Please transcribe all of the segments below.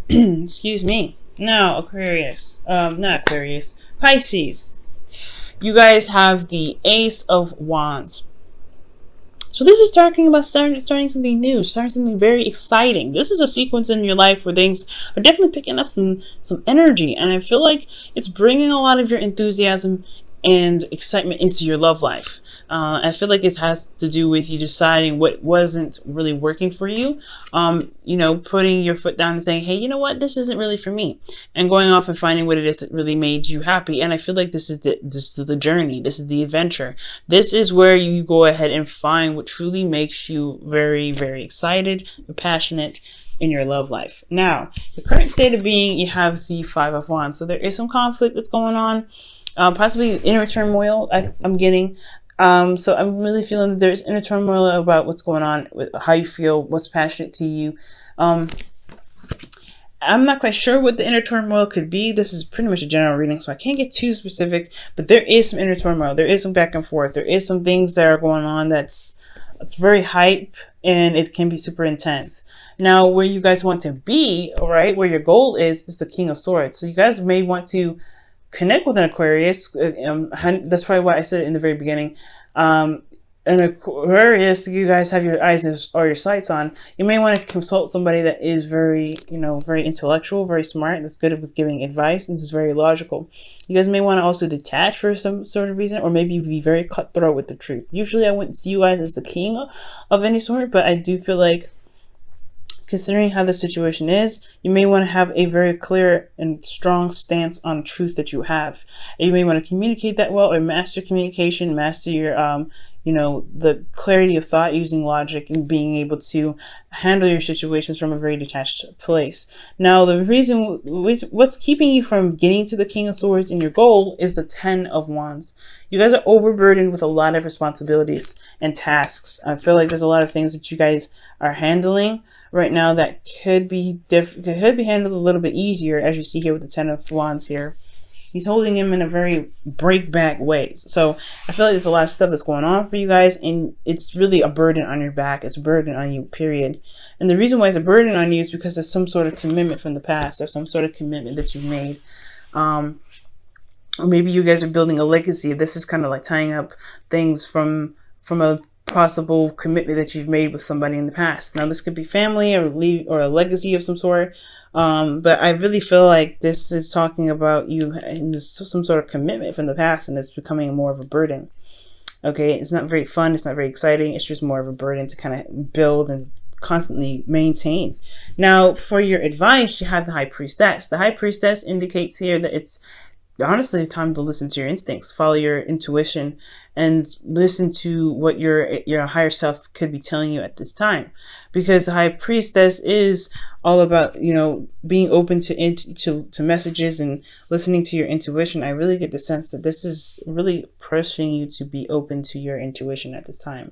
Excuse me. Now, Aquarius. Not Aquarius. Pisces. You guys have the Ace of Wands. So this is talking about starting something new, starting something very exciting. This is a sequence in your life where things are definitely picking up some energy, and I feel like it's bringing a lot of your enthusiasm and excitement into your love life. I feel like it has to do with you deciding what wasn't really working for you. Putting your foot down and saying, hey, you know what, this isn't really for me, and going off and finding what it is that really made you happy. And I feel like this is the journey. This is the adventure. This is where you go ahead and find what truly makes you very, very excited, passionate in your love life. Now, the current state of being, you have the Five of Wands. So there is some conflict that's going on. Possibly inner turmoil I'm getting. So I'm really feeling that there's inner turmoil about what's going on, with how you feel, what's passionate to you. I'm not quite sure what the inner turmoil could be. This is pretty much a general reading, so I can't get too specific, but there is some inner turmoil. There is some back and forth. There is some things that are going on it's very hype, and it can be super intense. Now, where you guys want to be, all right, where your goal is the King of Swords. So you guys may want to connect with an Aquarius. That's probably why I said it in the very beginning. An Aquarius, you guys have your eyes or your sights on. You may want to consult somebody that is very, very intellectual, very smart, that's good with giving advice, and is very logical. You guys may want to also detach for some sort of reason, or maybe be very cutthroat with the truth. Usually I wouldn't see you guys as the king of any sort, but I do feel like, considering how the situation is, you may want to have a very clear and strong stance on truth that you have. And you may want to communicate that well, or master communication, master your, the clarity of thought, using logic and being able to handle your situations from a very detached place. Now, the reason, what's keeping you from getting to the King of Swords in your goal is the Ten of Wands. You guys are overburdened with a lot of responsibilities and tasks. I feel like there's a lot of things that you guys are handling right now that could be handled a little bit easier, as you see here with the Ten of Wands here. He's holding him in a very break-back way. So I feel like there's a lot of stuff that's going on for you guys, and it's really a burden on your back. It's a burden on you, period. And the reason why it's a burden on you is because there's some sort of commitment from the past. There's some sort of commitment that you've made. Or maybe you guys are building a legacy. This is kind of like tying up things from a possible commitment that you've made with somebody in the past. Now, this could be family or a legacy of some sort. But I really feel like this is talking about you and some sort of commitment from the past, and it's becoming more of a burden. Okay, it's not very fun. It's not very exciting. It's just more of a burden to kind of build and constantly maintain. Now, for your advice, you have the High Priestess. The High Priestess indicates here that it's honestly time to listen to your instincts, follow your intuition, and listen to what your higher self could be telling you at this time. Because the High Priestess is all about, being open to messages and listening to your intuition. I really get the sense that this is really pushing you to be open to your intuition at this time.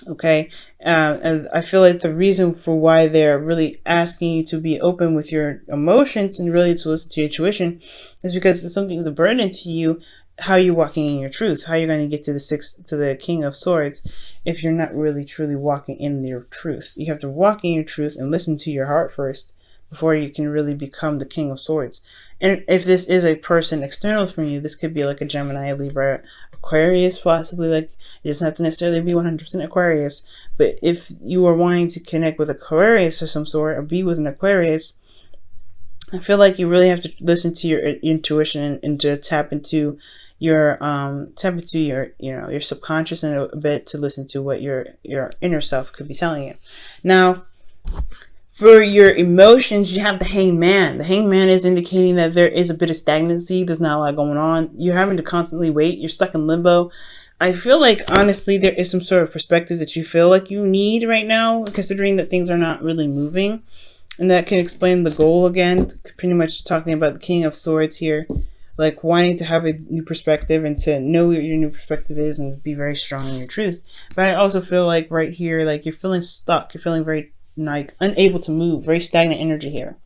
Okay, and I feel like the reason for why they're really asking you to be open with your emotions and really to listen to your intuition is because if something is a burden to you, how are you walking in your truth? How are you going to get to the King of Swords if you're not really truly walking in your truth? You have to walk in your truth and listen to your heart first before you can really become the King of Swords. And if this is a person external from you, this could be like a Gemini, Libra, Aquarius, possibly. Like, it doesn't have to necessarily be 100% Aquarius. But if you are wanting to connect with Aquarius of some sort, or be with an Aquarius, I feel like you really have to listen to your intuition and to tap into your your subconscious in a bit, to listen to what your inner self could be telling you. Now, for your emotions, you have the Hangman. The Hangman is indicating that there is a bit of stagnancy. There's not a lot going on. You're having to constantly wait. You're stuck in limbo. I feel like, honestly, there is some sort of perspective that you feel like you need right now, considering that things are not really moving. And that can explain the goal again, pretty much talking about the King of Swords here. Like, wanting to have a new perspective and to know what your new perspective is and be very strong in your truth. But I also feel like right here, like, you're feeling stuck. You're feeling very, like, unable to move. Very stagnant energy here.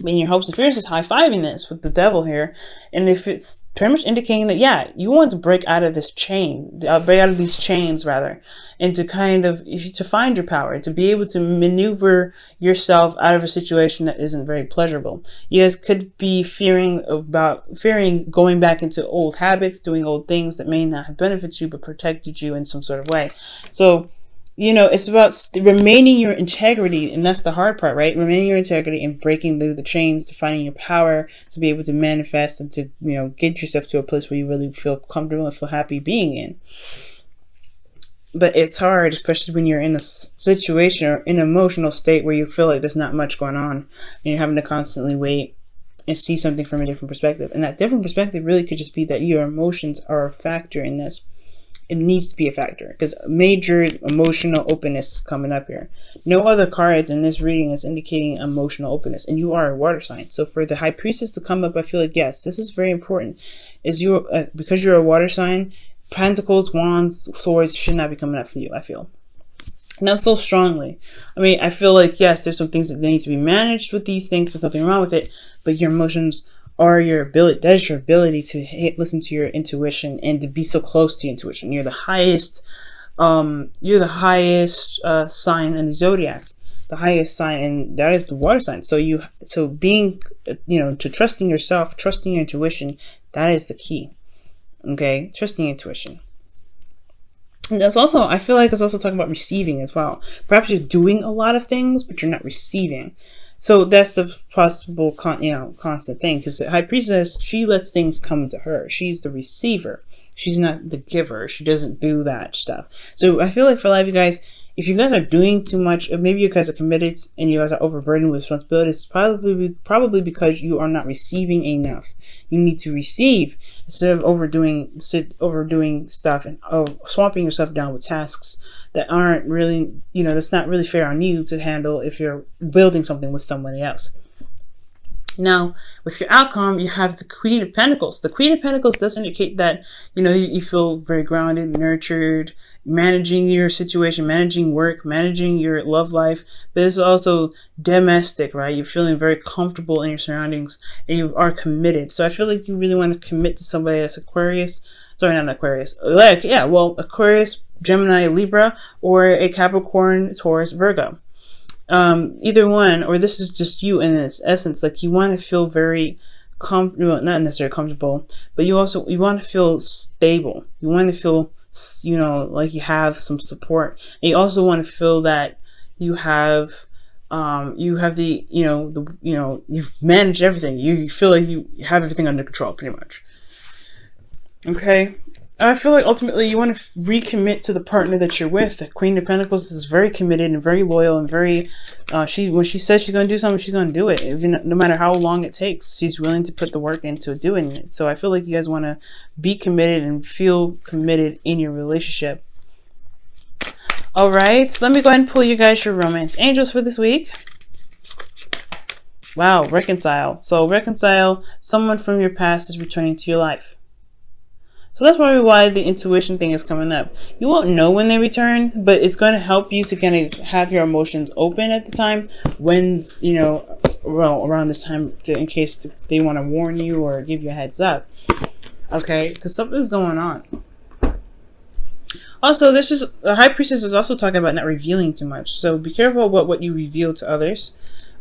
in your hopes and fears is high-fiving this with the devil here. And if it's pretty much indicating that, yeah, you want to break out of this chain, break out of these chains rather, and to kind of, to find your power, to be able to maneuver yourself out of a situation that isn't very pleasurable. You guys could be fearing going back into old habits, doing old things that may not have benefited you, but protected you in some sort of way. So, you know, it's about remaining your integrity, and that's the hard part, right? Remaining your integrity and breaking through the chains to finding your power, to be able to manifest and to, you know, get yourself to a place where you really feel comfortable and feel happy being in. But it's hard, especially when you're in a situation or in an emotional state where you feel like there's not much going on, and you're having to constantly wait and see something from a different perspective. And that different perspective really could just be that your emotions are a factor in this. It needs to be a factor because major emotional openness is coming up here. No other cards in this reading is indicating emotional openness, and you are a water sign. So for the High Priestess to come up, I feel like, yes, this is very important. Is you because you're a water sign, Pentacles, Wands, Swords should not be coming up for you, I feel. Not so strongly. I mean, I feel like, yes, there's some things that need to be managed with these things. There's nothing wrong with it, but your emotions are your ability. That is your ability to listen to your intuition and to be so close to your intuition. You're the highest sign in the zodiac, the highest sign, and that is the water sign. So being, you know, to trusting yourself, trusting your intuition, that is the key. Okay, trusting your intuition. And that's also, I feel like it's also talking about receiving as well. Perhaps you're doing a lot of things, but you're not receiving. So that's the possible, constant thing. Because the High Priestess, she lets things come to her. She's the receiver. She's not the giver. She doesn't do that stuff. So I feel like for a lot of you guys, if you guys are doing too much, or maybe you guys are committed and you guys are overburdened with responsibilities, probably because you are not receiving enough. You need to receive instead of overdoing stuff and swamping yourself down with tasks that aren't really, you know, that's not really fair on you to handle if you're building something with somebody else. Now, with your outcome, you have the Queen of Pentacles. The Queen of Pentacles does indicate that, you know, you feel very grounded, nurtured, managing your situation, managing work, managing your love life. But it's also domestic, right? You're feeling very comfortable in your surroundings and you are committed. So I feel like you really want to commit to somebody that's Aquarius. Sorry, not Aquarius. Aquarius, Gemini, Libra, or a Capricorn, Taurus, Virgo. Either one, or this is just you in its essence. Like, you want to feel very comfortable, not necessarily comfortable, but you want to feel stable. You want to feel, you know, like you have some support. And you also want to feel that you have you've managed everything. You feel like you have everything under control, pretty much. Okay. I feel like ultimately you want to recommit to the partner that you're with. The Queen of Pentacles is very committed and very loyal and very, when she says she's going to do something, she's going to do it. No matter how long it takes, she's willing to put the work into doing it. So I feel like you guys want to be committed and feel committed in your relationship. All right, so let me go ahead and pull you guys your romance angels for this week. Wow, reconcile. So reconcile, someone from your past is returning to your life. So that's probably why the intuition thing is coming up. You won't know when they return, but it's going to help you to kind of have your emotions open at the time when, you know, well, around this time, in case they want to warn you or give you a heads up. Okay, because something's going on. Also, the High Priestess is also talking about not revealing too much. So be careful about what you reveal to others.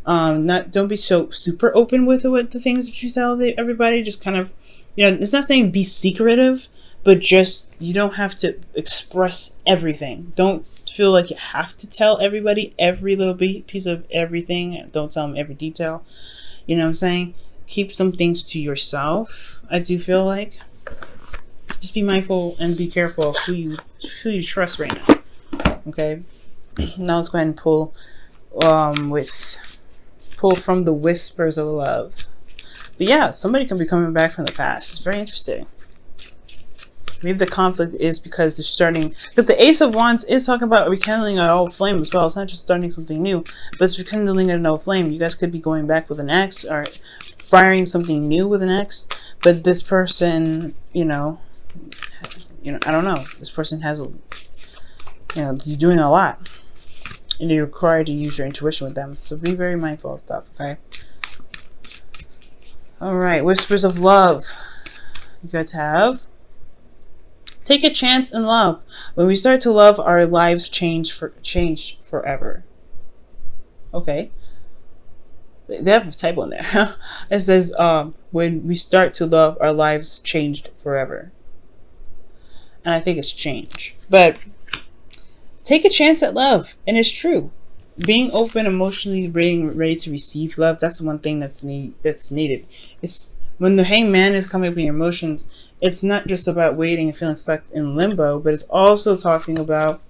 Don't be so super open with the things that you tell everybody. Just kind of, you know, it's not saying be secretive, but just, you don't have to express everything. Don't feel like you have to tell everybody every little piece of everything. Don't tell them every detail. You know what I'm saying? Keep some things to yourself, I do feel like. Just be mindful and be careful of who you trust right now. Okay? Now let's go ahead and pull from the Whispers of Love. But yeah, somebody can be coming back from the past. It's very interesting. Maybe the conflict is because they're starting, because the Ace of Wands is talking about rekindling an old flame as well. It's not just starting something new, but it's rekindling an old flame. You guys could be going back with an ex or firing something new with an ex. But this person, you know, I don't know. This person has, you're doing a lot, and you're required to use your intuition with them. So be very mindful of stuff. Okay. All right, whispers of love. You guys have, take a chance in love. When we start to love, our lives change forever. Okay. They have a typo in there. It says, when we start to love, our lives changed forever. And I think it's change. But take a chance at love. And it's true. Being open, emotionally ready to receive love, that's the one thing that's needed. It's when the hangman is coming up in your emotions, it's not just about waiting and feeling stuck in limbo, but it's also talking about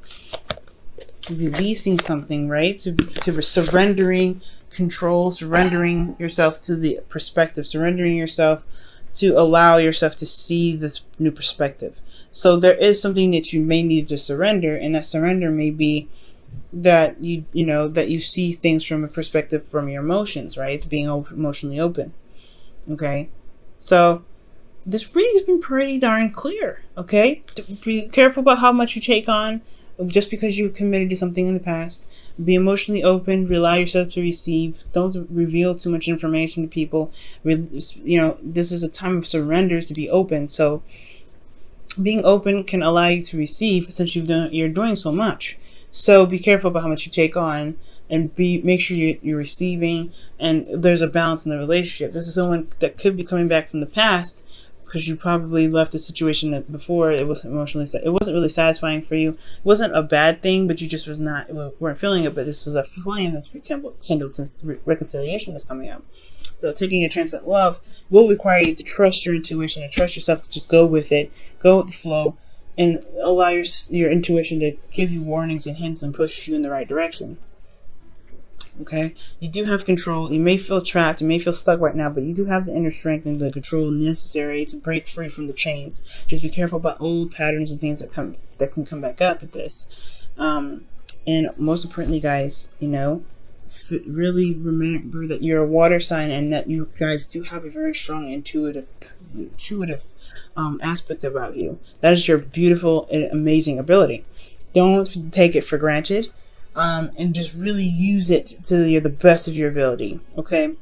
releasing something, right? To surrendering control, surrendering yourself to the perspective, surrendering yourself to allow yourself to see this new perspective. So there is something that you may need to surrender, and that surrender may be that that you see things from a perspective from your emotions, right? Being emotionally open. Okay, so this reading has been pretty darn clear. Okay, be careful about how much you take on just because you committed to something in the past. Be emotionally open, allow yourself to receive. Don't reveal too much information to people. This is a time of surrender, to be open. So being open can allow you to receive, since you're doing so much. So be careful about how much you take on, and make sure you're receiving, and there's a balance in the relationship. This is someone that could be coming back from the past, because you probably left a situation that before it wasn't really satisfying for you. It wasn't a bad thing, but you just weren't feeling it. But this is a flame that's rekindled since reconciliation is coming up. So taking a chance at love will require you to trust your intuition and trust yourself to just go with it, go with the flow, and allow your intuition to give you warnings and hints and push you in the right direction. Okay, you do have control. You may feel trapped, you may feel stuck right now, but you do have the inner strength and the control necessary to break free from the chains. Just be careful about old patterns and things that can come back up with this. And most importantly, guys, really remember that you're a water sign, and that you guys do have a very strong intuitive aspect about you. That is your beautiful and amazing ability. Don't take it for granted. And just really use it to the best of your ability. Okay,